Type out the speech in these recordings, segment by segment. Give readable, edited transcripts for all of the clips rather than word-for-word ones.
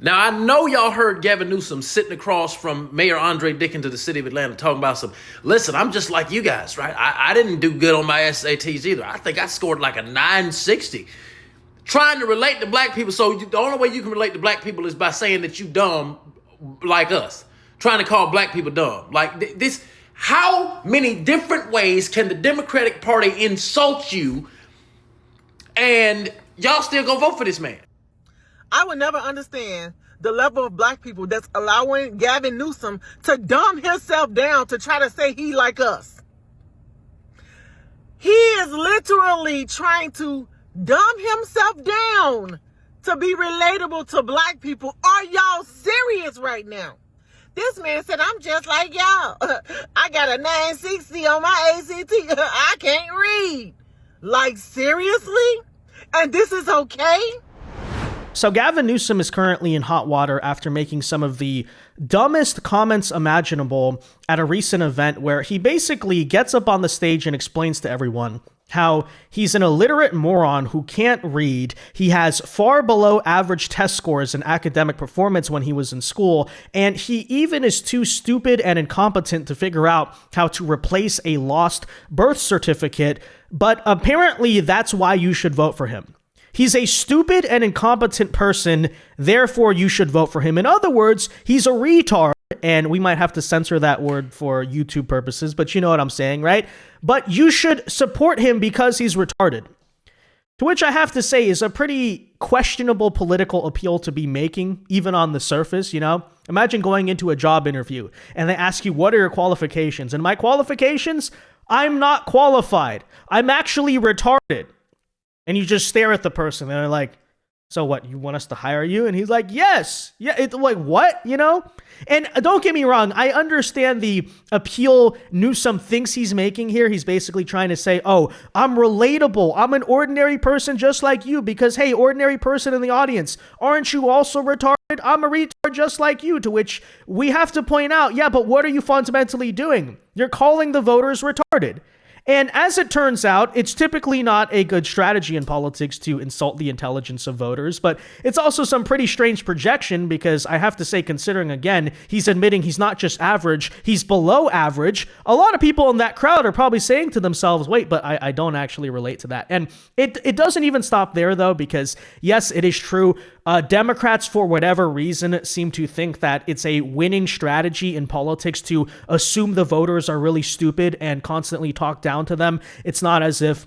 Now, I know y'all heard Gavin Newsom sitting across from Mayor Andre Dickens of the city of Atlanta talking about listen, I'm just like you guys, right? I didn't do good on my SATs either. I think I scored like a 960. Trying to relate to black people. So the only way you can relate to black people is by saying that you dumb like us. Trying to call black people dumb. Like this, how many different ways can the Democratic Party insult you and y'all still gonna vote for this man? I would never understand the level of black people that's allowing Gavin Newsom to dumb himself down to try to say he like us. He is literally trying to dumb himself down to be relatable to black people. Are y'all serious right now? This man said, I'm just like y'all. I got a 960 on my ACT. I can't read. Like, seriously? And this is okay? So Gavin Newsom is currently in hot water after making some of the dumbest comments imaginable at a recent event where he basically gets up on the stage and explains to everyone how he's an illiterate moron who can't read. He has far below average test scores in academic performance when he was in school, and he even is too stupid and incompetent to figure out how to replace a lost birth certificate, but apparently that's why you should vote for him. He's a stupid and incompetent person, therefore you should vote for him. In other words, he's a retard, and we might have to censor that word for YouTube purposes, but you know what I'm saying, right? But you should support him because he's retarded. To which I have to say is a pretty questionable political appeal to be making, even on the surface, you know? Imagine going into a job interview, and they ask you, what are your qualifications? And my qualifications? I'm not qualified. I'm actually retarded. And you just stare at the person and they're like, so what, you want us to hire you? And he's like, yes. Yeah, it's like, what? You know? And don't get me wrong, I understand the appeal Newsom thinks he's making here. He's basically trying to say, oh, I'm relatable. I'm an ordinary person just like you because, hey, ordinary person in the audience, aren't you also retarded? I'm a retard just like you, to which we have to point out, yeah, but what are you fundamentally doing? You're calling the voters retarded. And as it turns out, it's typically not a good strategy in politics to insult the intelligence of voters, but it's also some pretty strange projection because I have to say, considering again, he's admitting he's not just average, he's below average. A lot of people in that crowd are probably saying to themselves, wait, but I don't actually relate to that. And it doesn't even stop there though, because yes, it is true. Democrats, for whatever reason, seem to think that it's a winning strategy in politics to assume the voters are really stupid and constantly talk down to them. It's not as if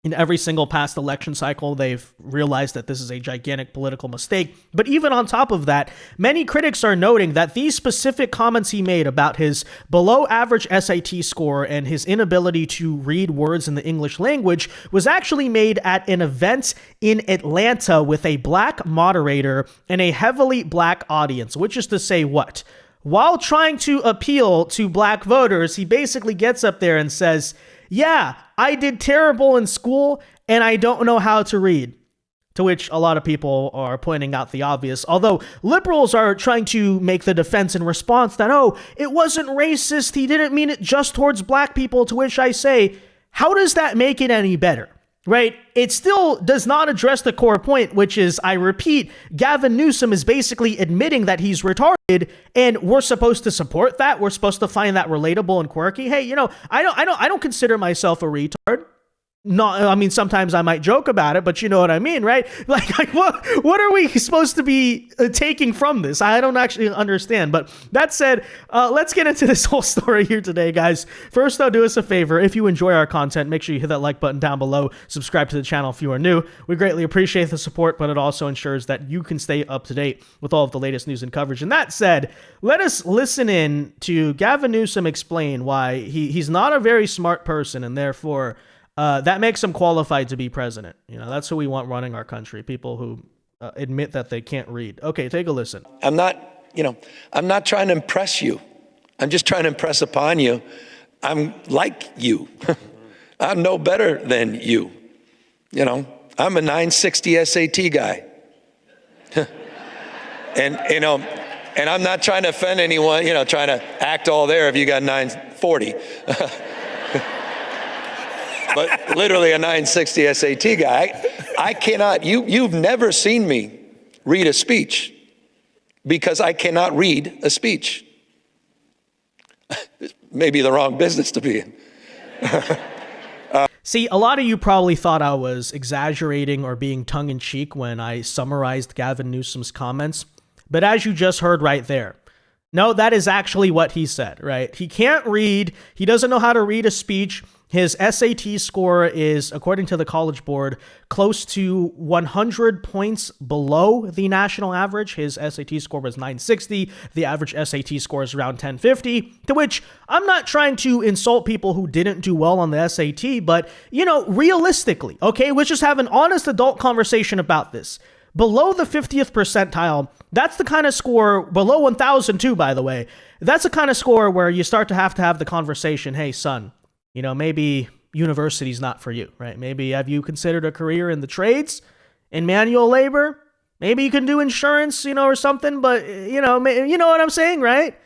in every single past election cycle they've realized that this is a gigantic political mistake. But even on top of that, many critics are noting that these specific comments he made about his below average SAT score and his inability to read words in the English language was actually made at an event in Atlanta with a black moderator and a heavily black audience, which is to say what? While trying to appeal to black voters, he basically gets up there and says, yeah, I did terrible in school and I don't know how to read. To which a lot of people are pointing out the obvious, although liberals are trying to make the defense in response that, oh, it wasn't racist, he didn't mean it just towards black people, to which I say, how does that make it any better? Right? It still does not address the core point, which is, I repeat, Gavin Newsom is basically admitting that he's retarded, and we're supposed to support that. We're supposed to find that relatable and quirky. Hey, you know, I don't consider myself a retard. No, I mean, sometimes I might joke about it, but you know what I mean, right? Like what are we supposed to be taking from this? I don't actually understand. But that said, let's get into this whole story here today, guys. First, though, do us a favor. If you enjoy our content, make sure you hit that like button down below. Subscribe to the channel if you are new. We greatly appreciate the support, but it also ensures that you can stay up to date with all of the latest news and coverage. And that said, let us listen in to Gavin Newsom explain why he's not a very smart person, and therefore that makes him qualified to be president. You know, that's who we want running our country, people who admit that they can't read. Okay, take a listen. I'm not trying to impress you. I'm just trying to impress upon you. I'm like you. I'm no better than you. You know, I'm a 960 SAT guy. And, you know, and I'm not trying to offend anyone, you know, trying to act all there if you got 940. But literally a 960 SAT guy. I cannot, you've never seen me read a speech. because I cannot read a speech. Maybe the wrong business to be in. See, a lot of you probably thought I was exaggerating or being tongue-in-cheek when I summarized Gavin Newsom's comments, but as you just heard right there, no, that is actually what he said, right? He can't read. He doesn't know how to read a speech. His SAT score is, according to the College Board, close to 100 points below the national average. His SAT score was 960. The average SAT score is around 1050, to which I'm not trying to insult people who didn't do well on the SAT, but, you know, realistically, okay, let's just have an honest adult conversation about this. Below the 50th percentile, that's the kind of score, below 1,000 too, by the way, that's the kind of score where you start to have the conversation, hey, son, you know, maybe university's not for you, right? Maybe have you considered a career in the trades, in manual labor? Maybe you can do insurance, you know, or something, but, you know what I'm saying, right?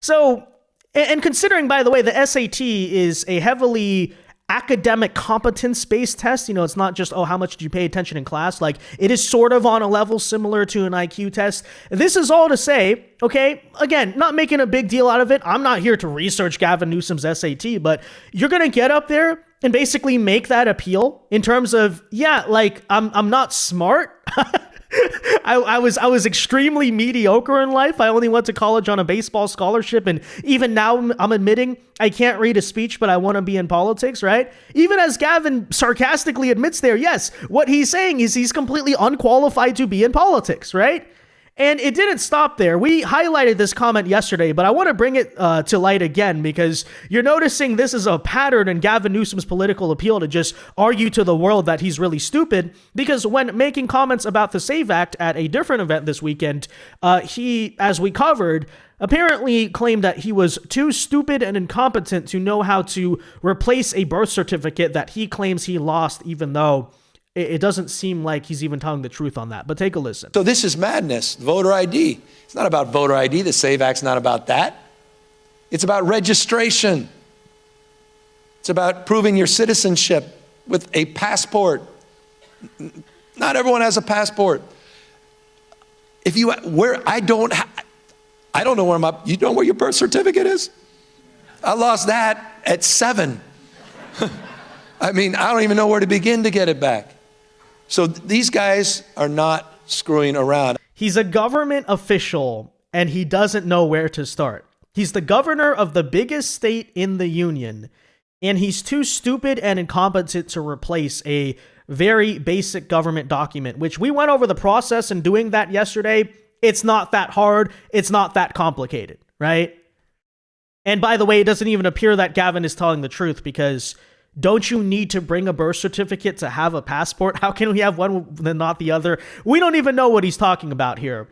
So, and considering, by the way, the SAT is a heavily academic competence-based test. You know, it's not just, oh, how much did you pay attention in class? Like, it is sort of on a level similar to an IQ test. This is all to say, okay, again, not making a big deal out of it. I'm not here to research Gavin Newsom's SAT, but you're going to get up there and basically make that appeal in terms of, yeah, like, I'm not smart. I was extremely mediocre in life. I only went to college on a baseball scholarship, and even now I'm admitting I can't read a speech, but I want to be in politics, right? Even as Gavin sarcastically admits there, yes, what he's saying is he's completely unqualified to be in politics, right? And it didn't stop there. We highlighted this comment yesterday, but I want to bring it to light again because you're noticing this is a pattern in Gavin Newsom's political appeal to just argue to the world that he's really stupid. Because when making comments about the SAVE Act at a different event this weekend, he, as we covered, apparently claimed that he was too stupid and incompetent to know how to replace a birth certificate that he claims he lost, even though it doesn't seem like he's even telling the truth on that. But take a listen. So this is madness, voter ID. It's not about voter ID. The SAVE Act's not about that. It's about registration. It's about proving your citizenship with a passport. Not everyone has a passport. If you, I don't know where you know where your birth certificate is? I lost that at 7. I mean, I don't even know where to begin to get it back. So these guys are not screwing around. He's a government official, and he doesn't know where to start. He's the governor of the biggest state in the union, and he's too stupid and incompetent to replace a very basic government document, which we went over the process in doing that yesterday. It's not that hard. It's not that complicated, right? And by the way, it doesn't even appear that Gavin is telling the truth because don't you need to bring a birth certificate to have a passport? How can we have one and not the other? We don't even know what he's talking about here.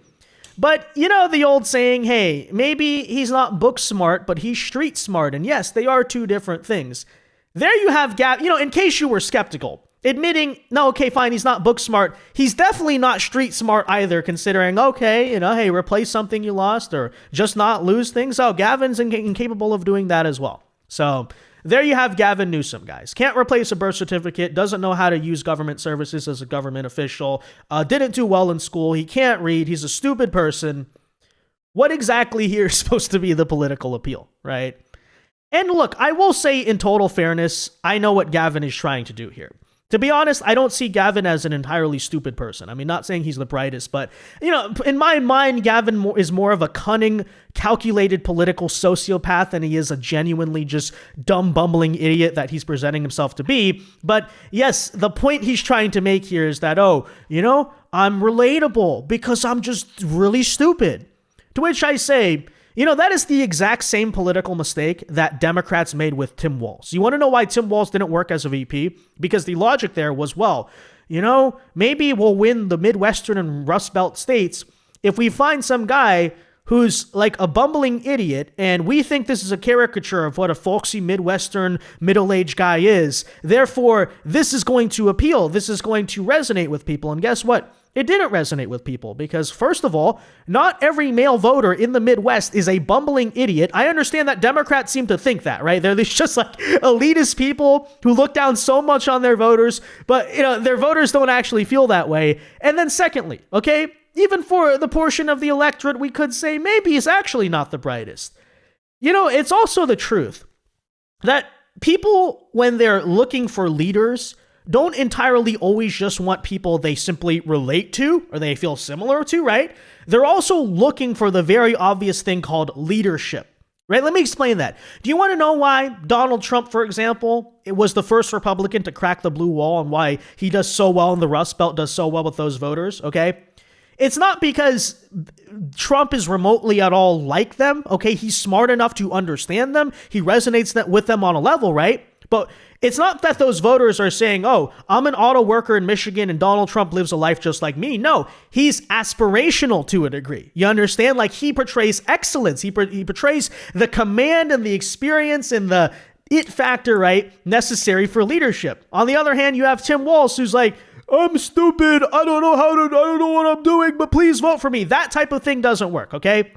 But you know the old saying, hey, maybe he's not book smart, but he's street smart. And yes, they are two different things. There you have Gavin, you know, in case you were skeptical, admitting, no, okay, fine, he's not book smart. He's definitely not street smart either, considering, okay, you know, hey, replace something you lost or just not lose things. Oh, Gavin's incapable of doing that as well. So there you have Gavin Newsom, guys. Can't replace a birth certificate, doesn't know how to use government services as a government official, didn't do well in school, he can't read, he's a stupid person. What exactly here is supposed to be the political appeal, right? And look, I will say in total fairness, I know what Gavin is trying to do here. To be honest, I don't see Gavin as an entirely stupid person. I mean, not saying he's the brightest, but, you know, in my mind, Gavin is more of a cunning, calculated political sociopath than he is a genuinely just dumb, bumbling idiot that he's presenting himself to be. But yes, the point he's trying to make here is that, oh, you know, I'm relatable because I'm just really stupid. To which I say, you know, that is the exact same political mistake that Democrats made with Tim Walz. You want to know why Tim Walz didn't work as a VP? Because the logic there was, well, you know, maybe we'll win the Midwestern and Rust Belt states if we find some guy who's like a bumbling idiot and we think this is a caricature of what a folksy Midwestern middle-aged guy is. Therefore, this is going to appeal. This is going to resonate with people. And guess what? It didn't resonate with people because, first of all, not every male voter in the Midwest is a bumbling idiot. I understand that Democrats seem to think that, right? They're just like elitist people who look down so much on their voters, but, you know, their voters don't actually feel that way. And then secondly, okay, even for the portion of the electorate, we could say maybe he's actually not the brightest. You know, it's also the truth that people, when they're looking for leaders, don't entirely always just want people they simply relate to or they feel similar to, right? They're also looking for the very obvious thing called leadership, right? Let me explain that. Do you want to know why Donald Trump, for example, it was the first Republican to crack the blue wall and why he does so well in the Rust Belt, does so well with those voters, okay? It's not because Trump is remotely at all like them, okay? He's smart enough to understand them. He resonates with them on a level, right? But it's not that those voters are saying, oh, I'm an auto worker in Michigan and Donald Trump lives a life just like me. No, he's aspirational to a degree. You understand? Like, he portrays excellence. He portrays the command and the experience and the it factor, right, necessary for leadership. On the other hand, you have Tim Walz, who's like, I'm stupid. I don't know what I'm doing, but please vote for me. That type of thing doesn't work, okay?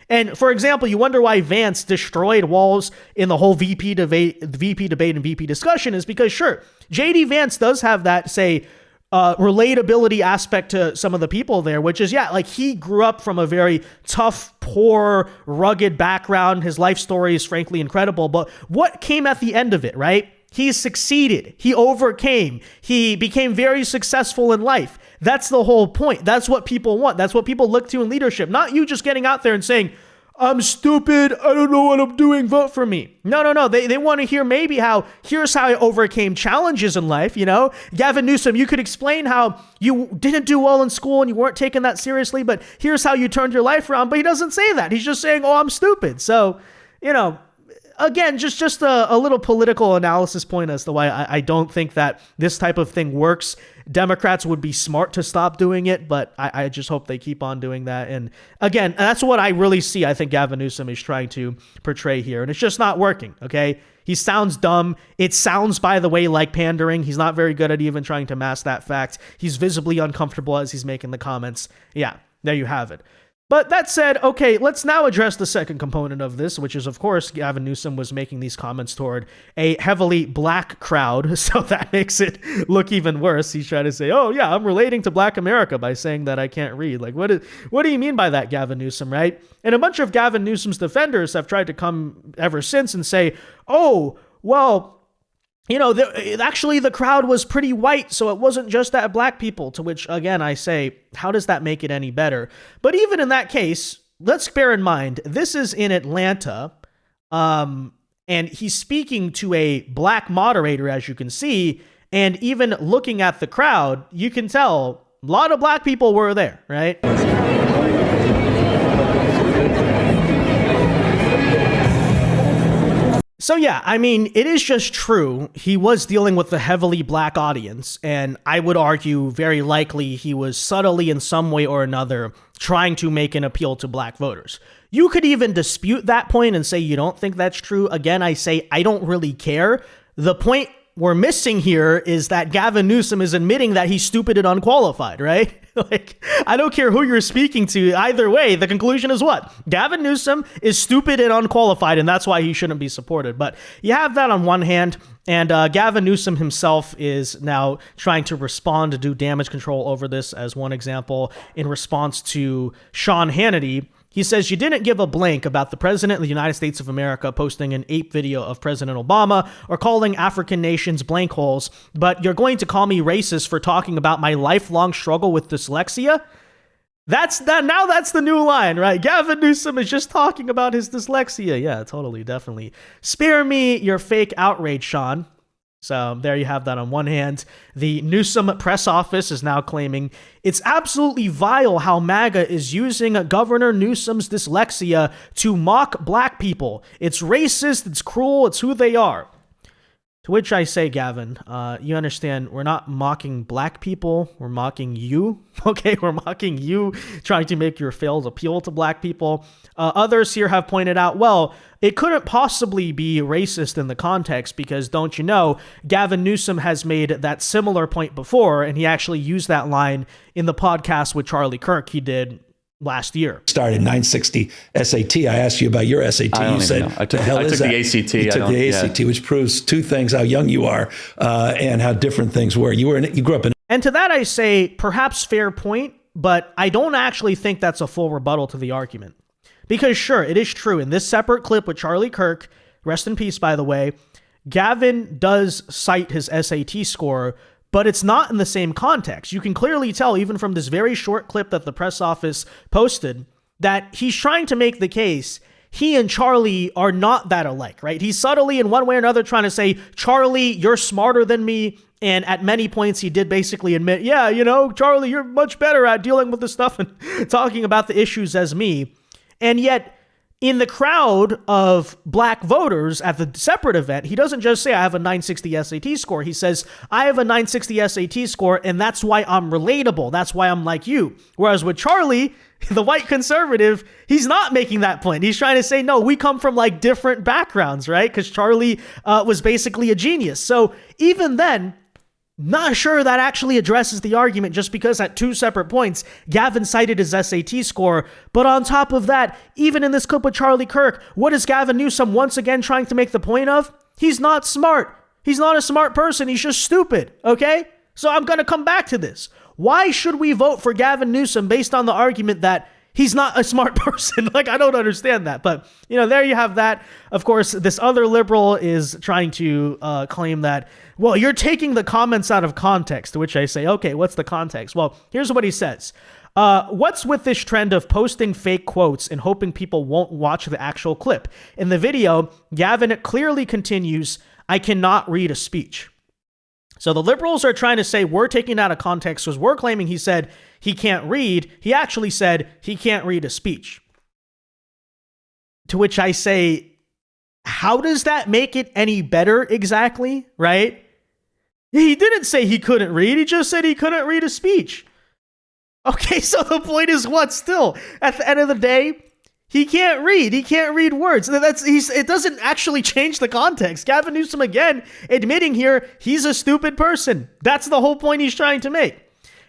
And for example, you wonder why Vance destroyed Walz in the whole VP debate and VP discussion is because, sure, JD Vance does have that, say, relatability aspect to some of the people there, which is, yeah, like he grew up from a very tough, poor, rugged background. His life story is frankly incredible. But what came at the end of it, right? He succeeded. He overcame. He became very successful in life. That's the whole point. That's what people want. That's what people look to in leadership. Not you just getting out there and saying, I'm stupid. I don't know what I'm doing. Vote for me. No. They want to hear maybe here's how I overcame challenges in life. You know, Gavin Newsom, you could explain how you didn't do well in school and you weren't taking that seriously, but here's how you turned your life around. But he doesn't say that. He's just saying, oh, I'm stupid. So, you know, again, just a little political analysis point as to why I don't think that this type of thing works. Democrats would be smart to stop doing it, but I just hope they keep on doing that. And again, that's what I really see. I think Gavin Newsom is trying to portray here, and it's just not working, okay? He sounds dumb. It sounds, by the way, like pandering. He's not very good at even trying to mask that fact. He's visibly uncomfortable as he's making the comments. Yeah, there you have it. But that said, okay, let's now address the second component of this, which is, of course, Gavin Newsom was making these comments toward a heavily black crowd, so that makes it look even worse. He's trying to say, oh, yeah, I'm relating to Black America by saying that I can't read. Like, what do you mean by that, Gavin Newsom, right? And a bunch of Gavin Newsom's defenders have tried to come ever since and say, oh, well, you know, actually the crowd was pretty white, so it wasn't just that black people, to which, again, I say, how does that make it any better? But even in that case, let's bear in mind, this is in Atlanta, and he's speaking to a black moderator, as you can see, and even looking at the crowd, you can tell a lot of black people were there, right? So yeah, I mean, it is just true. He was dealing with a heavily black audience, and I would argue very likely he was subtly in some way or another trying to make an appeal to black voters. You could even dispute that point and say you don't think that's true. Again, I say I don't really care. The point we're missing here is that Gavin Newsom is admitting that he's stupid and unqualified, right? Like, I don't care who you're speaking to. Either way, the conclusion is what? Gavin Newsom is stupid and unqualified, and that's why he shouldn't be supported. But you have that on one hand, and Gavin Newsom himself is now trying to respond to do damage control over this as one example in response to Sean Hannity. He says, you didn't give a blank about the president of the United States of America posting an ape video of President Obama or calling African nations blank holes, but you're going to call me racist for talking about my lifelong struggle with dyslexia? That's the new line, right? Gavin Newsom is just talking about his dyslexia. Yeah, totally, definitely. Spare me your fake outrage, Sean. So there you have that on one hand. The Newsom press office is now claiming it's absolutely vile how MAGA is using Governor Newsom's dyslexia to mock black people. It's racist, it's cruel, it's who they are. To which I say, Gavin, you understand, we're not mocking black people, we're mocking you, okay? We're mocking you, trying to make your failed appeal to black people. Others here have pointed out, well, it couldn't possibly be racist in the context because, don't you know, Gavin Newsom has made that similar point before, and he actually used that line in the podcast with Charlie Kirk he did last year. Started 960 SAT. I asked you about your SAT. I don't you said, even know. I took the ACT. You took the ACT, which proves two things: how young you are and how different things were. You grew up in. And to that I say, perhaps fair point. but I don't actually think that's a full rebuttal to the argument. Because sure, it is true. In this separate clip with Charlie Kirk, rest in peace, by the way, Gavin does cite his SAT score, but it's not in the same context. You can clearly tell, even from this very short clip that the press office posted, that he's trying to make the case he and Charlie are not that alike, right? He's subtly, in one way or another, trying to say, Charlie, you're smarter than me. And at many points, he did basically admit, yeah, you know, Charlie, you're much better at dealing with this stuff and talking about the issues as me. And yet, in the crowd of black voters at the separate event, he doesn't just say, I have a 960 SAT score. He says, I have a 960 SAT score, and that's why I'm relatable. That's why I'm like you. Whereas with Charlie, the white conservative, he's not making that point. He's trying to say, no, we come from like different backgrounds, right? Because Charlie was basically a genius. So even then, not sure that actually addresses the argument, just because at two separate points, Gavin cited his SAT score. But on top of that, even in this clip with Charlie Kirk, what is Gavin Newsom once again trying to make the point of? He's not smart. He's not a smart person. He's just stupid, okay? So I'm going to come back to this. Why should we vote for Gavin Newsom based on the argument that he's not a smart person? Like, I don't understand that. But, you know, there you have that. Of course, this other liberal is trying to claim that, well, you're taking the comments out of context, to which I say, okay, what's the context? Well, here's what he says. What's with this trend of posting fake quotes and hoping people won't watch the actual clip? In the video, Gavin clearly continues, I cannot read a speech. So the liberals are trying to say we're taking it out of context because we're claiming he said he can't read. He actually said he can't read a speech. To which I say, how does that make it any better exactly, right? He didn't say he couldn't read. He just said he couldn't read a speech. Okay, so the point is what still? At the end of the day, he can't read. He can't read words. It doesn't actually change the context. Gavin Newsom, again, admitting here he's a stupid person. That's the whole point he's trying to make.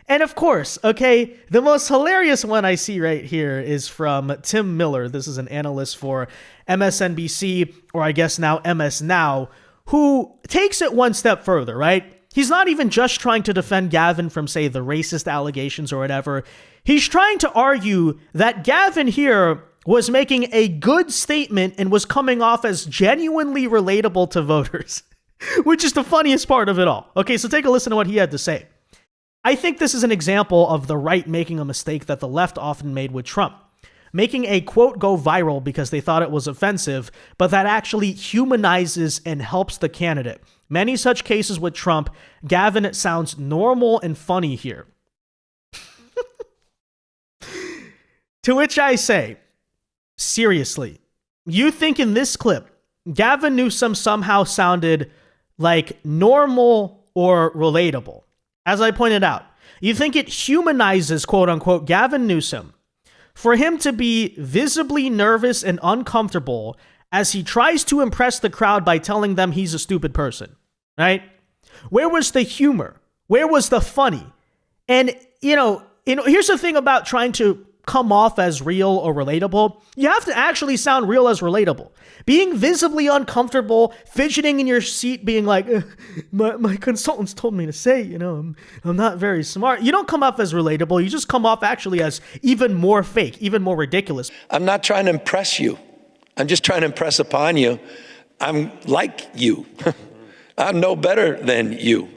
And of course, okay, the most hilarious one I see right here is from Tim Miller. This is an analyst for MSNBC, or I guess now MS Now, who takes it one step further, right? He's not even just trying to defend Gavin from, say, the racist allegations or whatever. He's trying to argue that Gavin here was making a good statement and was coming off as genuinely relatable to voters, which is the funniest part of it all. Okay, so take a listen to what he had to say. I think this is an example of the right making a mistake that the left often made with Trump. Making a quote go viral because they thought it was offensive, but that actually humanizes and helps the candidate. Many such cases with Trump. Gavin, it sounds normal and funny here. To which I say, seriously, you think in this clip, Gavin Newsom somehow sounded like normal or relatable? As I pointed out, you think it humanizes, quote unquote, Gavin Newsom for him to be visibly nervous and uncomfortable as he tries to impress the crowd by telling them he's a stupid person, right? Where was the humor? Where was the funny? And, you know, here's the thing about trying to come off as real or relatable. You have to actually sound real as relatable. Being visibly uncomfortable, fidgeting in your seat, being like, my consultants told me to say, you know, I'm not very smart. You don't come off as relatable. You just come off actually as even more fake, even more ridiculous. I'm not trying to impress you. I'm just trying to impress upon you. I'm like you. I'm no better than you,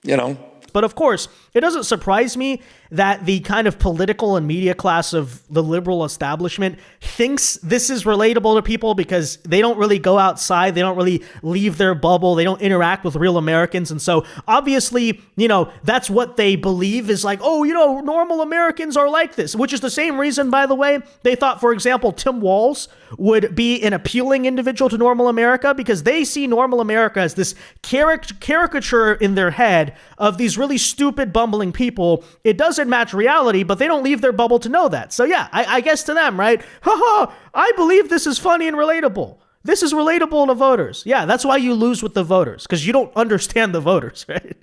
you know. But of course, it doesn't surprise me that the kind of political and media class of the liberal establishment thinks this is relatable to people because they don't really go outside. They don't really leave their bubble. They don't interact with real Americans. And so obviously, you know, that's what they believe is like, oh, you know, normal Americans are like this, which is the same reason, by the way, they thought, for example, Tim Walz would be an appealing individual to normal America because they see normal America as this caricature in their head of these really stupid, bumbling people. It doesn't match reality, but they don't leave their bubble to know that. So yeah, I guess to them, right? Haha, I believe this is funny and relatable. This is relatable to voters. Yeah, that's why you lose with the voters, because you don't understand the voters, right?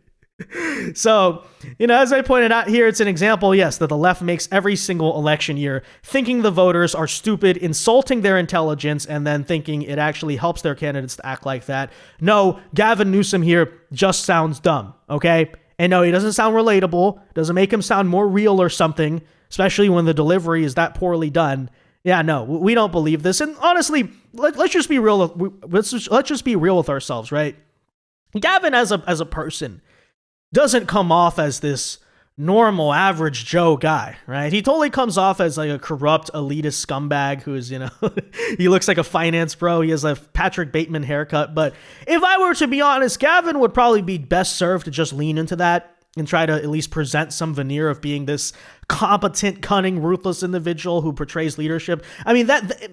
So, you know, as I pointed out here, it's an example, yes, that the left makes every single election year, thinking the voters are stupid, insulting their intelligence, and then thinking it actually helps their candidates to act like that. No, Gavin Newsom here just sounds dumb, okay? And no, he doesn't sound relatable. Doesn't make him sound more real or something, especially when the delivery is that poorly done. Yeah, no, we don't believe this. And honestly, let's just be real. Let's just be real with ourselves, right? Gavin, as a person, doesn't come off as this normal, average Joe guy, right? He totally comes off as like a corrupt, elitist scumbag who's, he looks like a finance bro. He has a Patrick Bateman haircut. But if I were to be honest, Gavin would probably be best served to just lean into that and try to at least present some veneer of being this competent, cunning, ruthless individual who portrays leadership. I mean,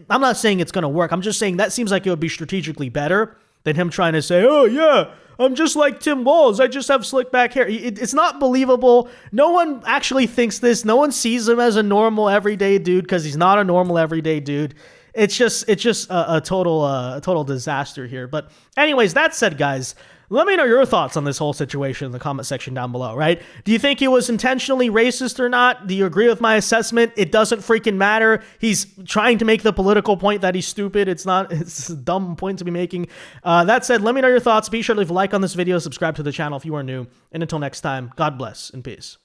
I'm not saying it's going to work. I'm just saying that seems like it would be strategically better than him trying to say, oh yeah, I'm just like Tim Walz. I just have slick back hair. It's not believable. No one actually thinks this. No one sees him as a normal everyday dude because he's not a normal everyday dude. It's just a total disaster here. But anyways, that said, guys, let me know your thoughts on this whole situation in the comment section down below, right? Do you think he was intentionally racist or not? Do you agree with my assessment? It doesn't freaking matter. He's trying to make the political point that he's stupid. It's a dumb point to be making. That said, let me know your thoughts. Be sure to leave a like on this video, subscribe to the channel if you are new. And until next time, God bless and peace.